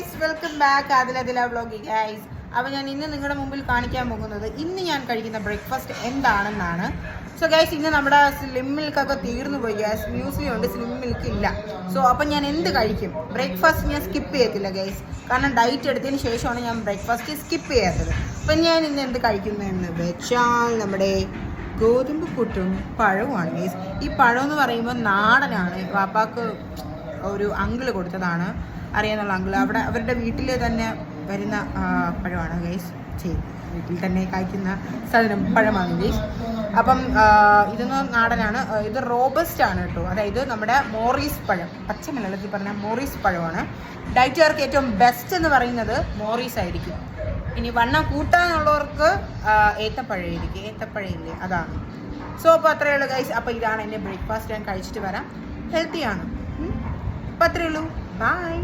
Guys, welcome back Adila vlogging guys. അപ്പോൾ ഞാൻ ഇന്ന് നിങ്ങളുടെ മുമ്പിൽ കാണിക്കാൻ പോകുന്നത് ഇന്ന് ഞാൻ കഴിക്കുന്ന ബ്രേക്ക്ഫാസ്റ്റ് എന്താണെന്നാണ്. സോ ഗൈസ്, ഇന്ന് നമ്മുടെ സ്ലിം മിൽക്കൊക്കെ തീർന്നു പോയി ഗൈസ്. മ്യൂസ്ലി ഉണ്ട്, സ്ലിം മിൽക്ക് ഇല്ല. സോ അപ്പം ഞാൻ എന്ത് കഴിക്കും? ബ്രേക്ക്ഫാസ്റ്റ് ഞാൻ സ്കിപ്പ് ചെയ്യത്തില്ല ഗൈസ്, കാരണം ഡയറ്റ് എടുത്തതിന് ശേഷമാണ് ഞാൻ ബ്രേക്ക്ഫാസ്റ്റ് സ്കിപ്പ് ചെയ്യാത്തത്. അപ്പം ഞാൻ ഇന്ന് എന്ത് കഴിക്കുന്നു എന്ന് വെച്ചാൽ നമ്മുടെ ഗോതമ്പ് പുട്ടും പഴവുമാണ് ഗൈസ്. ഈ പഴം എന്ന് പറയുമ്പോൾ നാടനാണ്. വാപ്പാക്ക് ഒരു അങ്കിള് കൊടുത്തതാണ്, അറിയാനുള്ള അങ്കിള്. അവിടെ അവരുടെ വീട്ടിൽ തന്നെ വരുന്ന പഴമാണ് ഗൈസ്. വീട്ടിൽ തന്നെ കായ്ക്കുന്ന സാധനം പഴമാണ് ഗൈസ്. അപ്പം ഇതൊന്നും നാടനാണ്. ഇത് റോബസ്റ്റ് ആണ് കേട്ടോ. അതായത് നമ്മുടെ മോറീസ് പഴം, പച്ച മലയാളത്തിൽ പറഞ്ഞാൽ മോറീസ് പഴമാണ്. ഡയറ്റുകാർക്ക് ഏറ്റവും ബെസ്റ്റ് എന്ന് പറയുന്നത് മോറീസ് ആയിരിക്കും. ഇനി വണ്ണം കൂട്ടാനുള്ളവർക്ക് ഏത്തപ്പഴം ഇരിക്കും, ഏത്തപ്പഴം ഇല്ലേ, അതാണ്. സോ അപ്പോൾ അത്രയേ ഉള്ളൂ ഗൈസ്. അപ്പോൾ ഇതാണ് എൻ്റെ ബ്രേക്ക്ഫാസ്റ്റ്. ഞാൻ കഴിച്ചിട്ട് വരാം. ഹെൽത്തിയാണ്. അപ്പോൾ അത്രയേ ഉള്ളൂ. ബൈ.